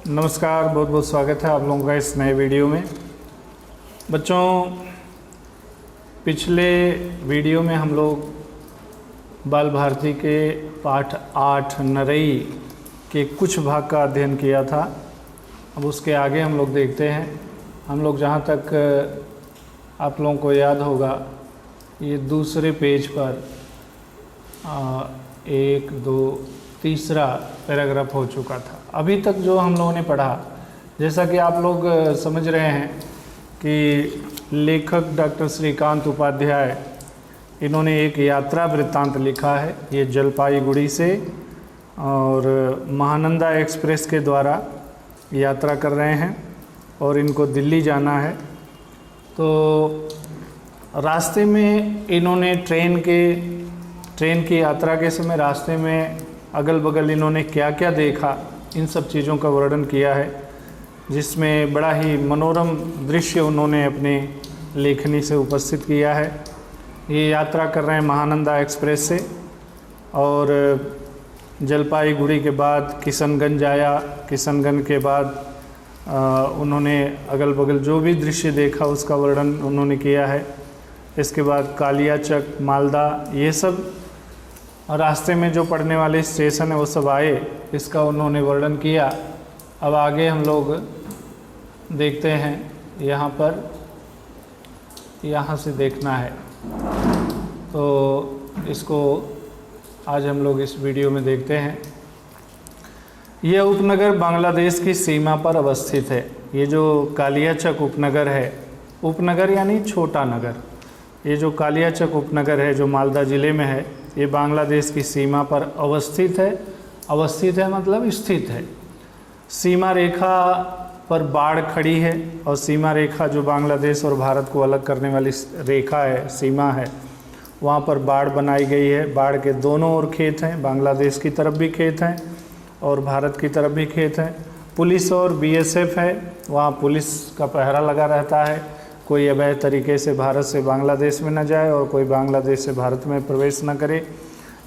नमस्कार, बहुत बहुत स्वागत है आप लोगों का इस नए वीडियो में। बच्चों, पिछले वीडियो में हम लोग बाल भारती के पाठ 8 नरई के कुछ भाग का अध्ययन किया था। अब उसके आगे हम लोग देखते हैं। हम लोग जहाँ तक आप लोगों को याद होगा, ये दूसरे पेज पर 1, 2, तीसरा पैराग्राफ हो चुका था। अभी तक जो हम लोगों ने पढ़ा, जैसा कि आप लोग समझ रहे हैं कि लेखक डॉक्टर श्रीकांत उपाध्याय, इन्होंने एक यात्रा वृत्तांत लिखा है। ये जलपाईगुड़ी से और महानंदा एक्सप्रेस के द्वारा यात्रा कर रहे हैं और इनको दिल्ली जाना है। तो रास्ते में इन्होंने ट्रेन की यात्रा के समय रास्ते में अगल बगल इन्होंने क्या क्या देखा, इन सब चीज़ों का वर्णन किया है, जिसमें बड़ा ही मनोरम दृश्य उन्होंने अपने लेखनी से उपस्थित किया है। ये यात्रा कर रहे हैं महानंदा एक्सप्रेस से और जलपाईगुड़ी के बाद किशनगंज आया। किशनगंज के बाद उन्होंने अगल बगल जो भी दृश्य देखा उसका वर्णन उन्होंने किया है। इसके बाद कालियाचक, मालदा, ये सब रास्ते में जो पड़ने वाले स्टेशन है वो सब आए, इसका उन्होंने वर्णन किया। अब आगे हम लोग देखते हैं, यहाँ से देखना है, तो इसको आज हम लोग इस वीडियो में देखते हैं। यह उपनगर बांग्लादेश की सीमा पर अवस्थित है। ये जो कालियाचक उपनगर है, उपनगर यानी छोटा नगर, ये जो कालियाचक उपनगर है जो मालदा ज़िले में है, ये बांग्लादेश की सीमा पर अवस्थित है। अवस्थित है मतलब स्थित है। सीमा रेखा पर बाढ़ खड़ी है और सीमा रेखा जो बांग्लादेश और भारत को अलग करने वाली रेखा है, सीमा है, वहाँ पर बाढ़ बनाई गई है। बाढ़ के दोनों ओर खेत हैं, बांग्लादेश की तरफ भी खेत हैं और भारत की तरफ भी खेत हैं। पुलिस और बीएसएफ है, वहाँ पुलिस का पहरा लगा रहता है। कोई अवैध तरीके से भारत से बांग्लादेश में न जाए और कोई बांग्लादेश से भारत में प्रवेश न करे,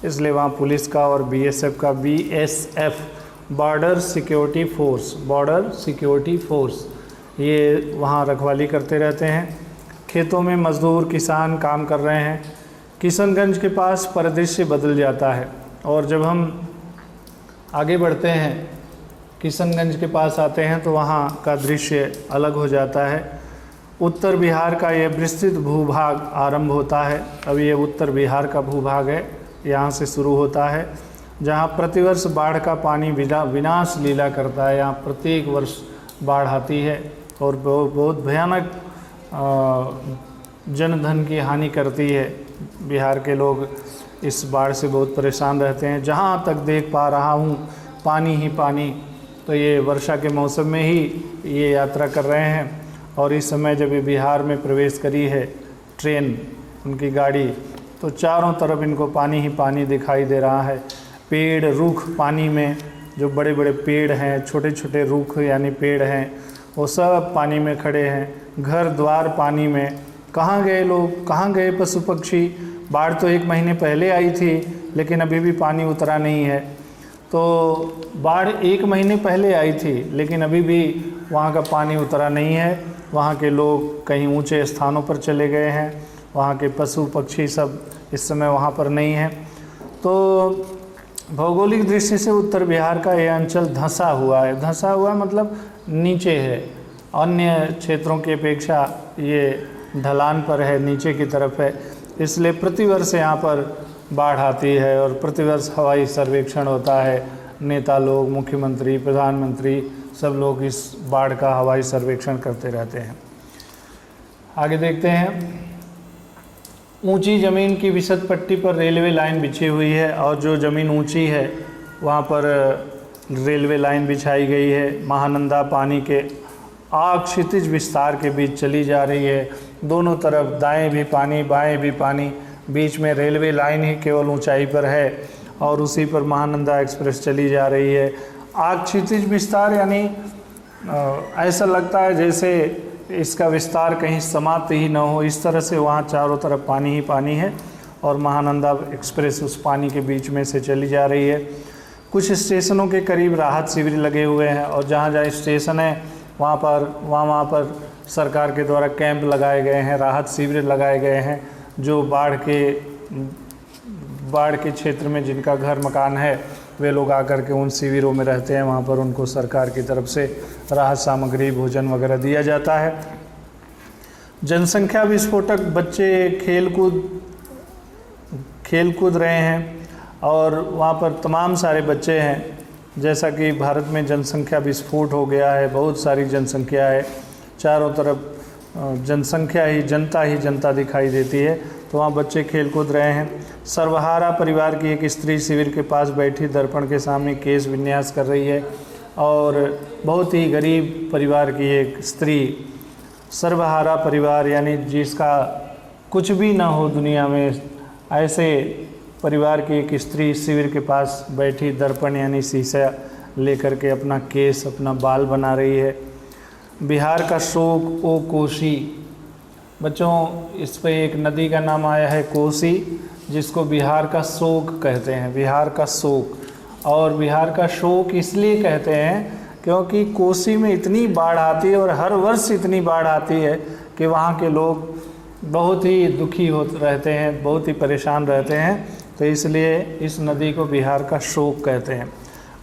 इसलिए वहाँ पुलिस का और बीएसएफ का, बीएसएफ बॉर्डर सिक्योरिटी फोर्स, ये वहाँ रखवाली करते रहते हैं। खेतों में मज़दूर किसान काम कर रहे हैं। किशनगंज के पास परिदृश्य बदल जाता है और जब हम आगे बढ़ते हैं, किशनगंज के पास आते हैं तो वहाँ का दृश्य अलग हो जाता है। उत्तर बिहार का यह विस्तृत भूभाग आरंभ होता है। अब ये उत्तर बिहार का भूभाग है, यहाँ से शुरू होता है, जहाँ प्रतिवर्ष बाढ़ का पानी विनाश लीला करता है। यहाँ प्रत्येक वर्ष बाढ़ आती है और बहुत भयानक जनधन की हानि करती है। बिहार के लोग इस बाढ़ से बहुत परेशान रहते हैं। जहाँ तक देख पा रहा हूँ पानी ही पानी। तो ये वर्षा के मौसम में ही ये यात्रा कर रहे हैं और इस समय जब ये बिहार में प्रवेश करी है ट्रेन, उनकी गाड़ी, तो चारों तरफ इनको पानी ही पानी दिखाई दे रहा है। पेड़, रुख पानी में, जो बड़े बड़े पेड़ हैं, छोटे छोटे रुख यानी पेड़ हैं, वो सब पानी में खड़े हैं। घर द्वार पानी में। कहाँ गए लोग, कहाँ गए पशु पक्षी? बाढ़ तो 1 महीने पहले आई थी लेकिन अभी भी पानी उतरा नहीं है। तो बाढ़ 1 महीने पहले आई थी लेकिन अभी भी वहाँ का पानी उतरा नहीं है। वहाँ के लोग कहीं ऊंचे स्थानों पर चले गए हैं। वहाँ के पशु पक्षी सब इस समय वहाँ पर नहीं हैं। तो भौगोलिक दृष्टि से उत्तर बिहार का ये अंचल धंसा हुआ है। धंसा हुआ मतलब नीचे है, अन्य क्षेत्रों की अपेक्षा ये ढलान पर है, नीचे की तरफ है, इसलिए प्रतिवर्ष यहाँ पर बाढ़ आती है और प्रतिवर्ष हवाई सर्वेक्षण होता है। नेता लोग, मुख्यमंत्री, प्रधानमंत्री, सब लोग इस बाढ़ का हवाई सर्वेक्षण करते रहते हैं। आगे देखते हैं। ऊंची ज़मीन की विसत पट्टी पर रेलवे लाइन बिछी हुई है और जो ज़मीन ऊंची है वहाँ पर रेलवे लाइन बिछाई गई है। महानंदा पानी के क्षितिज विस्तार के बीच चली जा रही है। दोनों तरफ दाएं भी पानी, बाएं भी पानी, बीच में रेलवे लाइन ही केवल ऊंचाई पर है और उसी पर महानंदा एक्सप्रेस चली जा रही है। क्षितिज विस्तार यानी ऐसा लगता है जैसे इसका विस्तार कहीं समाप्त ही न हो, इस तरह से वहाँ चारों तरफ पानी ही पानी है और महानंदा एक्सप्रेस उस पानी के बीच में से चली जा रही है। कुछ स्टेशनों के करीब राहत शिविर लगे हुए हैं और जहाँ जहाँ स्टेशन है वहाँ पर सरकार के द्वारा कैंप लगाए गए हैं, राहत शिविर लगाए गए हैं। जो बाढ़ के क्षेत्र में जिनका घर मकान है वे लोग आकर के उन शिविरों में रहते हैं। वहाँ पर उनको सरकार की तरफ से राहत सामग्री, भोजन वगैरह दिया जाता है। जनसंख्या विस्फोटक, बच्चे खेल कूद रहे हैं और वहाँ पर तमाम सारे बच्चे हैं। जैसा कि भारत में जनसंख्या विस्फोट हो गया है, बहुत सारी जनसंख्या है, चारों तरफ जनसंख्या ही जनता दिखाई देती है, तो वहाँ बच्चे खेल कूद रहे हैं। सर्वहारा परिवार की एक स्त्री शिविर के पास बैठी दर्पण के सामने केश विन्यास कर रही है और बहुत ही गरीब परिवार की एक स्त्री, सर्वहारा परिवार यानी जिसका कुछ भी ना हो दुनिया में, ऐसे परिवार की एक स्त्री शिविर के पास बैठी दर्पण यानी शीशा लेकर के अपना केस, अपना बाल बना रही है। बिहार का शोक ओ कोसी, बच्चों इस पे एक नदी का नाम आया है कोसी, जिसको बिहार का शोक कहते हैं, बिहार का शोक। और बिहार का शोक इसलिए कहते हैं क्योंकि कोसी में इतनी बाढ़ आती है और हर वर्ष इतनी बाढ़ आती है कि वहाँ के लोग बहुत ही दुखी रहते हैं, बहुत ही परेशान रहते हैं, तो इसलिए इस नदी को बिहार का शोक कहते हैं।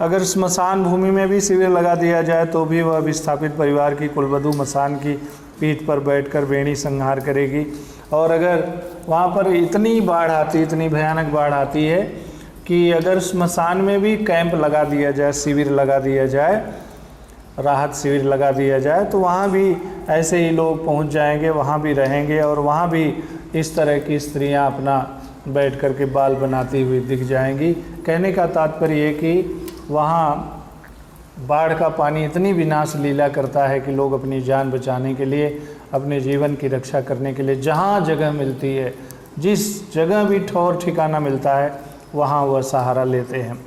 अगर स्मशान भूमि में भी शिविर लगा दिया जाए तो भी वह विस्थापित परिवार की कुलवधू मसान की पीठ पर बैठकर बेणी संहार करेगी। और अगर वहाँ पर इतनी भयानक बाढ़ आती है कि अगर स्मशान में भी कैंप लगा दिया जाए, शिविर लगा दिया जाए, राहत शिविर लगा दिया जाए, तो वहाँ भी ऐसे ही लोग पहुँच जाएंगे, वहाँ भी रहेंगे और वहाँ भी इस तरह की स्त्रियाँ अपना बैठ कर के बाल बनाती हुई दिख जाएंगी। कहने का तात्पर्य ये कि वहाँ बाढ़ का पानी इतनी विनाश लीला करता है कि लोग अपनी जान बचाने के लिए, अपने जीवन की रक्षा करने के लिए जहाँ जगह मिलती है, जिस जगह भी ठौर ठिकाना मिलता है, वहाँ वह सहारा लेते हैं।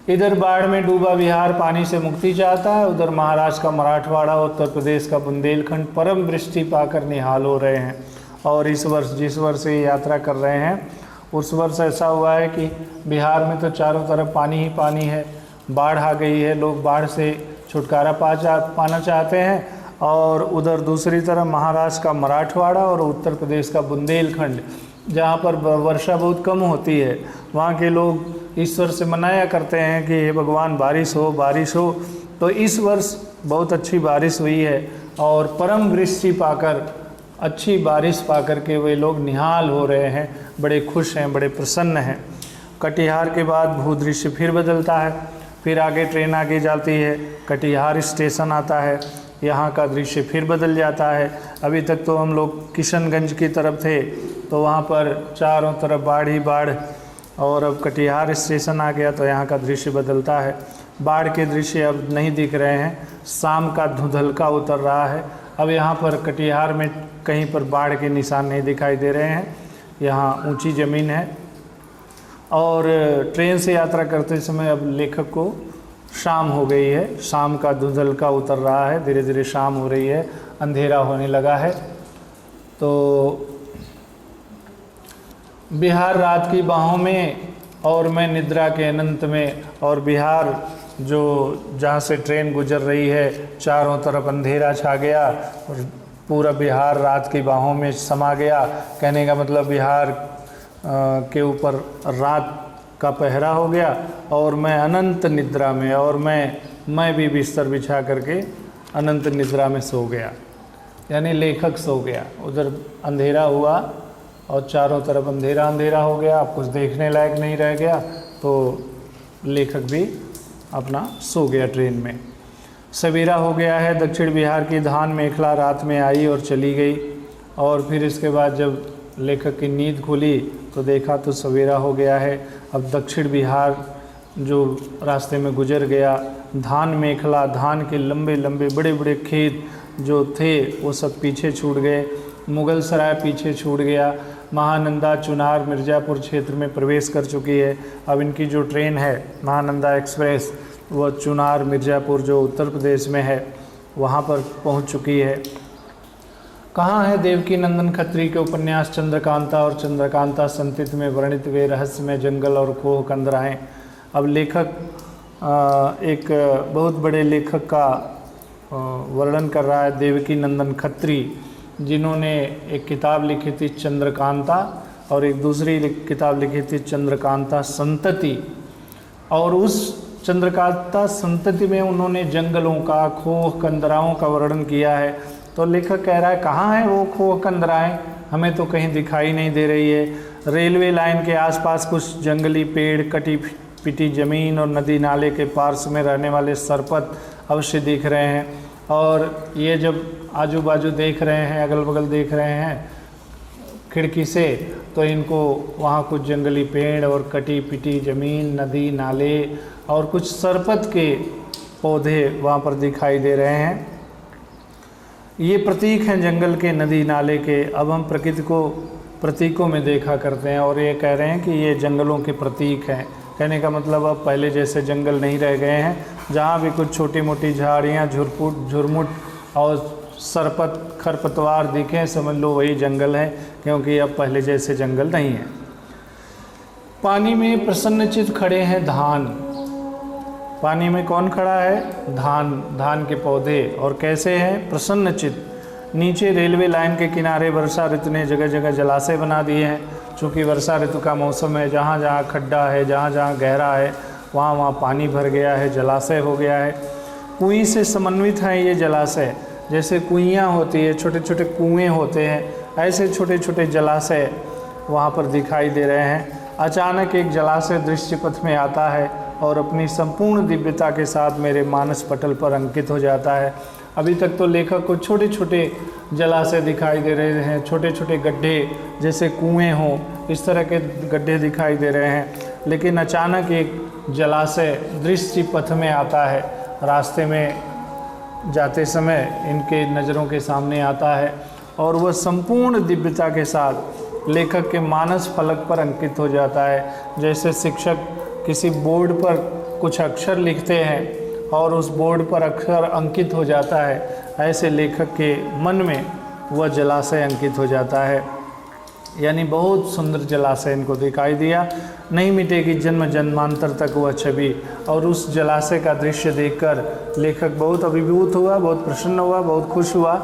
इधर बाढ़ में डूबा बिहार पानी से मुक्ति चाहता है, उधर महाराष्ट्र का मराठवाड़ा, उत्तर प्रदेश का बुंदेलखंड परम वृष्टि पाकर निहाल हो रहे हैं। और इस वर्ष जिस वर्ष ये यात्रा कर रहे हैं उस वर्ष ऐसा हुआ है कि बिहार में तो चारों तरफ पानी ही पानी है, बाढ़ आ गई है, लोग बाढ़ से छुटकारा पाना चाहते हैं। और उधर दूसरी तरफ महाराष्ट्र का मराठवाड़ा और उत्तर प्रदेश का बुंदेलखंड, जहाँ पर वर्षा बहुत कम होती है, वहाँ के लोग ईश्वर से मनाया करते हैं कि हे भगवान बारिश हो। तो इस वर्ष बहुत अच्छी बारिश हुई है और परम वृष्टि पाकर, अच्छी बारिश पाकर के वे लोग निहाल हो रहे हैं, बड़े खुश हैं, बड़े प्रसन्न हैं। कटिहार के बाद भूदृश्य फिर बदलता है, फिर आगे ट्रेन आगे जाती है, कटिहार स्टेशन आता है, यहाँ का दृश्य फिर बदल जाता है। अभी तक तो हम लोग किशनगंज की तरफ थे तो वहाँ पर चारों तरफ बाढ़ ही बाढ़, और अब कटिहार स्टेशन आ गया तो यहाँ का दृश्य बदलता है। बाढ़ के दृश्य अब नहीं दिख रहे हैं, शाम का धुंधलका उतर रहा है। अब यहाँ पर कटिहार में कहीं पर बाढ़ के निशान नहीं दिखाई दे रहे हैं, यहाँ ऊंची ज़मीन है। और ट्रेन से यात्रा करते समय अब लेखक को शाम हो गई है, शाम का धुंधलका उतर रहा है, धीरे धीरे शाम हो रही है, अंधेरा होने लगा है। तो बिहार रात की बाहों में और मैं निद्रा के अनंत में, और बिहार जो जहाँ से ट्रेन गुजर रही है, चारों तरफ अंधेरा छा गया और पूरा बिहार रात की बाहों में समा गया। कहने का मतलब बिहार के ऊपर रात का पहरा हो गया और मैं अनंत निद्रा में, और मैं भी बिस्तर बिछा करके अनंत निद्रा में सो गया, यानी लेखक सो गया। उधर अंधेरा हुआ और चारों तरफ अंधेरा अंधेरा हो गया, अब कुछ देखने लायक नहीं रह गया, तो लेखक भी अपना सो गया ट्रेन में। सवेरा हो गया है, दक्षिण बिहार की धान मेखला रात में आई और चली गई। और फिर इसके बाद जब लेखक की नींद खुली तो देखा तो सवेरा हो गया है। अब दक्षिण बिहार जो रास्ते में गुजर गया, धान मेखला, धान के लंबे लंबे बड़े बड़े खेत जो थे वो सब पीछे छूट गए, मुगल सराय पीछे छूट गया, महानंदा चुनार मिर्ज़ापुर क्षेत्र में प्रवेश कर चुकी है। अब इनकी जो ट्रेन है महानंदा एक्सप्रेस, वह चुनार मिर्ज़ापुर जो उत्तर प्रदेश में है वहाँ पर पहुँच चुकी है। कहाँ है देवकी नंदन खत्री के उपन्यास चंद्रकांता और चंद्रकांता संतित में वर्णित वे रहस्यमय जंगल और खोह कंदराएँ। अब लेखक एक बहुत बड़े लेखक का वर्णन कर रहा है, देवकी नंदन खत्री, जिन्होंने एक किताब लिखी थी चंद्रकांता और एक दूसरी किताब लिखी थी चंद्रकांता संतति। और उस चंद्रकांता संतति में उन्होंने जंगलों का, खोह कंदराओं का वर्णन किया है। तो लेखक कह रहा है कहाँ है वो खोह कंदराएँ, हमें तो कहीं दिखाई नहीं दे रही है। रेलवे लाइन के आसपास कुछ जंगली पेड़, कटी पिटी ज़मीन और नदी नाले के पार्श्व में रहने वाले सरपत अवश्य दिख रहे हैं। और ये जब आजू बाजू देख रहे हैं, अगल बगल देख रहे हैं खिड़की से, तो इनको वहाँ कुछ जंगली पेड़ और कटी पिटी ज़मीन, नदी नाले और कुछ सरपत के पौधे वहाँ पर दिखाई दे रहे हैं। ये प्रतीक हैं जंगल के, नदी नाले के। अब हम प्रकृति को प्रतीकों में देखा करते हैं और ये कह रहे हैं कि ये जंगलों के प्रतीक हैं। कहने का मतलब अब पहले जैसे जंगल नहीं रह गए हैं, जहाँ भी कुछ छोटी मोटी झाड़ियाँ, झुरमुट और सरपत खरपतवार दिखें, समझ लो वही जंगल है, क्योंकि अब पहले जैसे जंगल नहीं है। पानी में प्रसन्नचित खड़े हैं धान। पानी में कौन खड़ा है? धान के पौधे। और कैसे हैं? प्रसन्नचित। नीचे रेलवे लाइन के किनारे वर्षा ऋतु ने जगह जगह जलाशय बना दिए हैं। चूँकि वर्षा ऋतु का मौसम है, जहाँ जहाँ खड्डा है, जहाँ जहाँ गहरा है, वहाँ वहाँ पानी भर गया है, जलाशय हो गया है। कुएं से समन्वित हैं ये जलाशय। जैसे कुइयाँ होती है, छोटे छोटे कुएँ होते हैं, ऐसे छोटे छोटे जलाशय वहाँ पर दिखाई दे रहे हैं। अचानक एक जलाशय दृश्य पथ में आता है और अपनी संपूर्ण दिव्यता के साथ मेरे मानस पटल पर अंकित हो जाता है। अभी तक तो लेखक को छोटे छोटे जलाशय दिखाई दे रहे हैं, छोटे छोटे गड्ढे जैसे कुएं हों, इस तरह के गड्ढे दिखाई दे रहे हैं। लेकिन अचानक एक जलाशय दृश्य पथ में आता है, रास्ते में जाते समय इनके नज़रों के सामने आता है और वह संपूर्ण दिव्यता के साथ लेखक के मानस फलक पर अंकित हो जाता है। जैसे शिक्षक किसी बोर्ड पर कुछ अक्षर लिखते हैं और उस बोर्ड पर अक्षर अंकित हो जाता है, ऐसे लेखक के मन में वह जलाशय अंकित हो जाता है। यानी बहुत सुंदर जलाशय इनको दिखाई दिया, नहीं मिटेगी जन्म जन्मांतर तक वह छवि। और उस जलाशय का दृश्य देखकर लेखक बहुत अभिभूत हुआ, बहुत प्रसन्न हुआ, बहुत खुश हुआ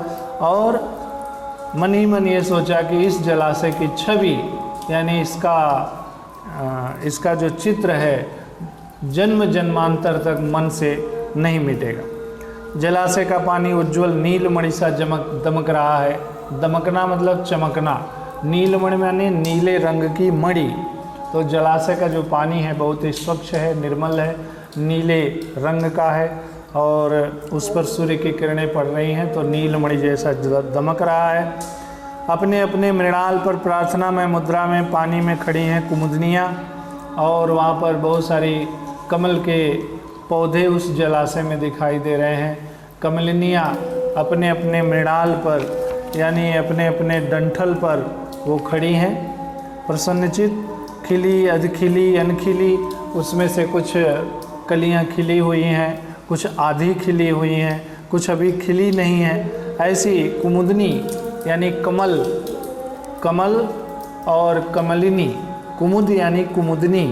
और मन ही मन ये सोचा कि इस जलाशय की छवि, यानी इसका जो चित्र है, जन्म जन्मांतर तक मन से नहीं मिटेगा। जलाशय का पानी उज्जवल नीलमणि सा दमक रहा है। दमकना मतलब चमकना। नीलमणि माने नीले रंग की मणि। तो जलाशय का जो पानी है बहुत ही स्वच्छ है, निर्मल है, नीले रंग का है और उस पर सूर्य की किरणें पड़ रही हैं तो नीलमणि जैसा दमक रहा है। अपने अपने मृणाल पर प्रार्थना में मुद्रा में पानी में खड़ी हैं कुमुदनियाँ और वहाँ पर बहुत सारी कमल के पौधे उस जलाशय में दिखाई दे रहे हैं। कमलिनियाँ अपने अपने मृणाल पर, यानी अपने अपने डंठल पर वो खड़ी हैं प्रसन्नचित। खिली, अधखिली, अनखिली, उसमें से कुछ कलियां खिली हुई हैं, कुछ आधी खिली हुई हैं, कुछ अभी खिली नहीं हैं। ऐसी कुमुदनी यानी कमल और कमलिनी, कुमुद यानी कुमुदनी,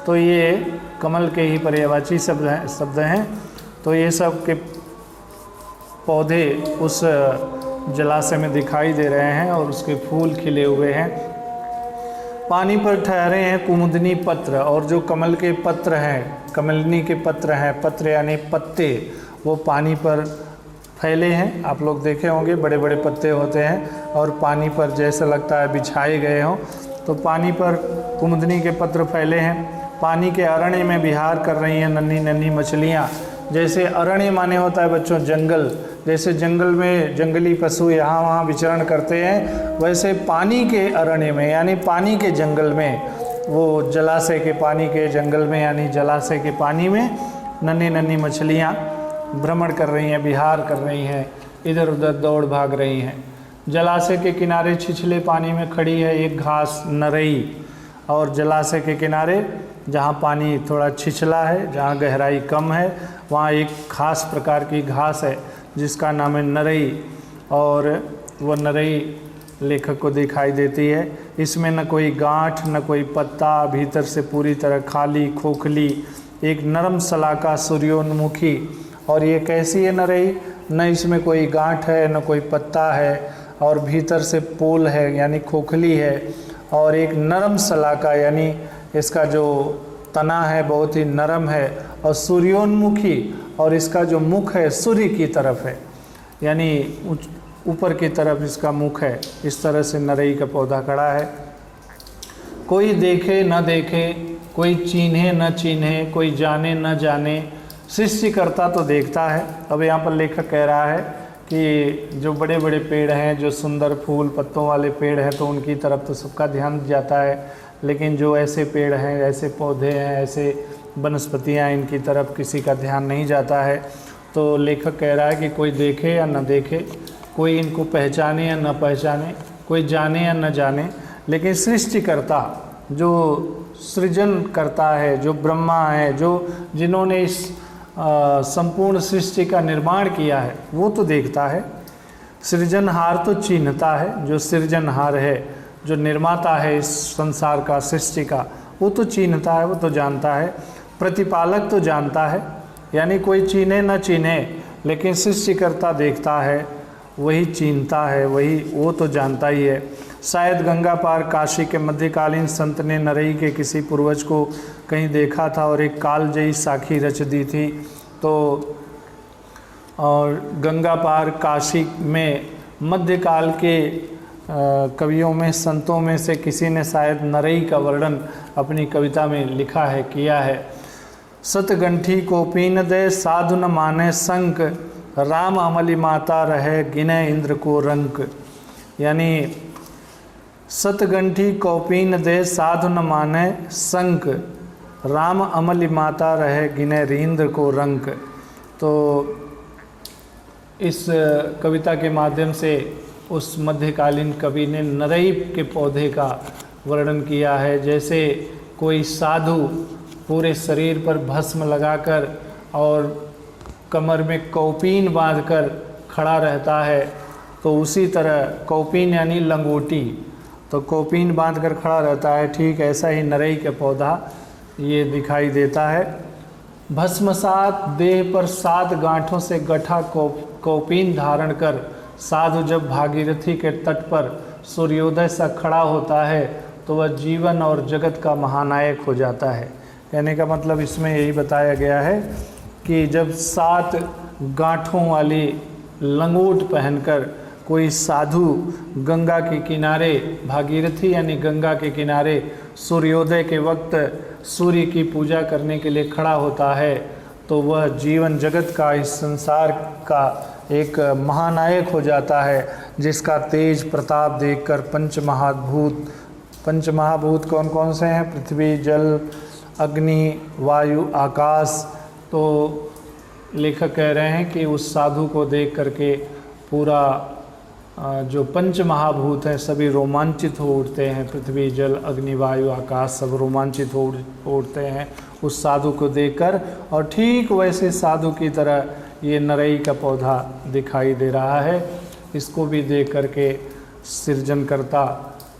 तो ये कमल के ही पर्यायवाची शब्द हैं। तो ये सब के पौधे उस जलाशय में दिखाई दे रहे हैं और उसके फूल खिले हुए हैं। पानी पर ठहरे हैं कुमुदनी पत्र, और जो कमल के पत्र हैं, कमलिनी के पत्र हैं, पत्र यानी पत्ते, वो पानी पर फैले हैं। आप लोग देखे होंगे बड़े बड़े पत्ते होते हैं और पानी पर जैसा लगता है बिछाए गए हों, तो पानी पर कुमुदनी के पत्र फैले हैं। पानी के अरण्य में विहार कर रही हैं नन्ही नन्ही मछलियाँ। जैसे अरण्य माने होता है बच्चों जंगल, जैसे जंगल में जंगली पशु यहाँ वहाँ विचरण करते हैं, वैसे पानी के अरण्य में यानी पानी के जंगल में, वो जलाशय के पानी के जंगल में यानी जलाशय के पानी में नन्ही नन्ही मछलियाँ भ्रमण कर रही हैं, विहार कर रही हैं, इधर उधर दौड़ भाग रही हैं। जलाशय के किनारे छिछले पानी में खड़ी है एक घास नरई, और जलाशय के किनारे जहाँ पानी थोड़ा छिछला है, जहाँ गहराई कम है, वहाँ एक खास प्रकार की घास है जिसका नाम है नरई। और वह नरई लेखक को दिखाई देती है। इसमें न कोई गांठ न कोई पत्ता, भीतर से पूरी तरह खाली खोखली, एक नरम शलाका सूर्योन्मुखी। और ये कैसी है नरई? न इसमें कोई गांठ है न कोई पत्ता है, और भीतर से पोल है यानी खोखली है, और एक नरम शलाका यानी इसका जो तना है बहुत ही नरम है, और सूर्योन्मुखी, और इसका जो मुख है सूर्य की तरफ है, यानी ऊपर की तरफ इसका मुख है। इस तरह से नरई का पौधा खड़ा है। कोई देखे न देखे, कोई चिन्हे न चिन्हे, कोई जाने न जाने, सृष्टिकर्ता तो देखता है। अब यहाँ पर लेखक कह रहा है कि जो बड़े बड़े पेड़ हैं, जो सुंदर फूल पत्तों वाले पेड़ हैं, तो उनकी तरफ तो सबका ध्यान जाता है, लेकिन जो ऐसे पेड़ हैं, ऐसे पौधे हैं, ऐसे वनस्पतियाँ, इनकी तरफ किसी का ध्यान नहीं जाता है। तो लेखक कह रहा है कि कोई देखे या न देखे, कोई इनको पहचाने या न पहचाने, कोई जाने या न जाने, लेकिन सृष्टिकर्ता जो सृजन करता है, जो ब्रह्मा है, जो जिन्होंने इस संपूर्ण सृष्टि का निर्माण किया है, वो तो देखता है। सृजनहार तो चिन्हता है, जो सृजनहार है, जो निर्माता है इस संसार का, सृष्टि का, वो तो चिन्हता है, वो तो जानता है। प्रतिपालक तो जानता है, यानी कोई चिन्हे न चिन्हे, लेकिन सृष्टिकर्ता देखता है, वही चिन्हता है, वही वो तो जानता ही है। शायद गंगा पार काशी के मध्यकालीन संत ने नरई के किसी पूर्वज को कहीं देखा था और एक कालजयी साखी रच दी थी। तो और गंगा पार काशी में मध्यकाल के कवियों में, संतों में से किसी ने शायद नरई का वर्णन अपनी कविता में लिखा है, किया है। सतगंठी को पीन दे साधु न माने संक, राम अमली माता रहे गिने इंद्र को रंक। यानी सतगंठी कौपीन दे साधु न माने संक, राम अमली माता रहे गिने इंद्र को रंक। तो इस कविता के माध्यम से उस मध्यकालीन कवि ने नरई के पौधे का वर्णन किया है। जैसे कोई साधु पूरे शरीर पर भस्म लगाकर और कमर में कौपीन बांधकर खड़ा रहता है, तो उसी तरह कौपीन यानी लंगोटी, तो कौपीन बांधकर खड़ा रहता है, ठीक ऐसा ही नरई का पौधा ये दिखाई देता है। भस्मसात देह पर 7 गांठों से गठा कौपीन धारण कर साधु जब भागीरथी के तट पर सूर्योदय सा खड़ा होता है, तो वह जीवन और जगत का महानायक हो जाता है। कहने का मतलब इसमें यही बताया गया है कि जब 7 गांठों वाली लंगोट पहनकर कोई साधु गंगा के किनारे, भागीरथी यानी गंगा के किनारे सूर्योदय के वक्त सूर्य की पूजा करने के लिए खड़ा होता है, तो वह जीवन जगत का, इस संसार का एक महानायक हो जाता है, जिसका तेज प्रताप देखकर पंच महाभूत कौन कौन से हैं? पृथ्वी, जल, अग्नि, वायु, आकाश। तो लेखक कह रहे हैं कि उस साधु को देख करके पूरा जो पंच महाभूत हैं सभी रोमांचित हो उठते हैं। पृथ्वी, जल, अग्नि, वायु, आकाश सब रोमांचित हो उठते हैं उस साधु को देखकर। और ठीक वैसे साधु की तरह ये नरई का पौधा दिखाई दे रहा है। इसको भी देख करके सृजनकर्ता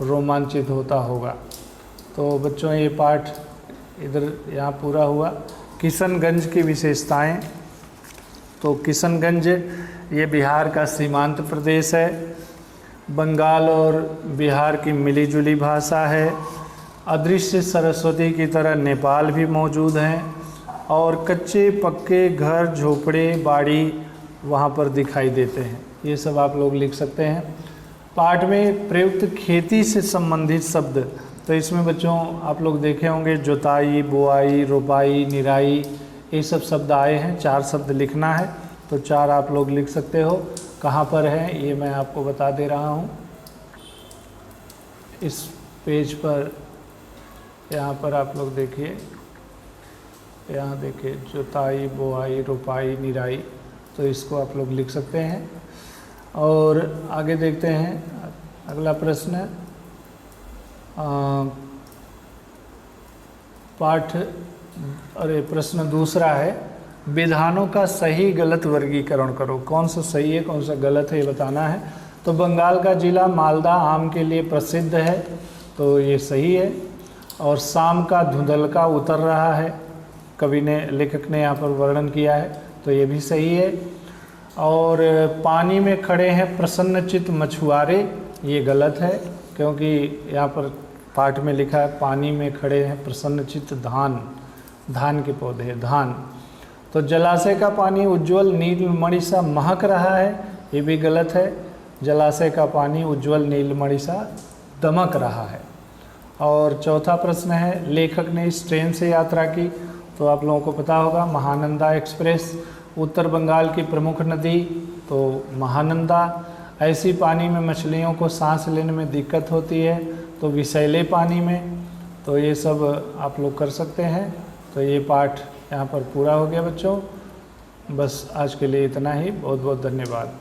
रोमांचित होता होगा। तो बच्चों ये पाठ इधर यहाँ पूरा हुआ। किशनगंज की विशेषताएं। तो किशनगंज ये बिहार का सीमांत प्रदेश है। बंगाल और बिहार की मिलीजुली भाषा है। अदृश्य सरस्वती की तरह नेपाल भी मौजूद हैं, और कच्चे पक्के घर, झोपड़े, बाड़ी वहाँ पर दिखाई देते हैं। ये सब आप लोग लिख सकते हैं। पाठ में प्रयुक्त खेती से संबंधित शब्द, तो इसमें बच्चों आप लोग देखे होंगे जोताई, बुआई, रोपाई, निराई, ये सब शब्द आए हैं। 4 शब्द लिखना है, तो 4 आप लोग लिख सकते हो। कहाँ पर है ये मैं आपको बता दे रहा हूँ। इस पेज पर, यहाँ पर आप लोग देखिए, यहाँ देखिए जोताई, बुआई, रोपाई, निराई, तो इसको आप लोग लिख सकते हैं। और आगे देखते हैं अगला प्रश्न। प्रश्न दूसरा है, विधानों का सही गलत वर्गीकरण करो। कौन सा सही है कौन सा गलत है ये बताना है। तो बंगाल का ज़िला मालदा आम के लिए प्रसिद्ध है, तो ये सही है। और शाम का धुंधलका उतर रहा है, कवि ने, लेखक ने यहाँ पर वर्णन किया है, तो ये भी सही है। और पानी में खड़े हैं प्रसन्नचित्त मछुआरे, ये गलत है, क्योंकि यहाँ पर पाठ में लिखा है पानी में खड़े हैं प्रसन्नचित्त धान के पौधे, धान। तो जलाशय का पानी उज्ज्वल नीलमणि सा महक रहा है, ये भी गलत है। जलाशय का पानी उज्ज्वल नीलमणि सा दमक रहा है। और चौथा प्रश्न है, लेखक ने इस ट्रेन से यात्रा की, तो आप लोगों को पता होगा महानंदा एक्सप्रेस। उत्तर बंगाल की प्रमुख नदी, तो महानंदा। ऐसी पानी में मछलियों को सांस लेने में दिक्कत होती है, तो विषैले पानी में। तो ये सब आप लोग कर सकते हैं। तो ये पाठ यहाँ पर पूरा हो गया बच्चों। बस आज के लिए इतना ही। बहुत बहुत धन्यवाद।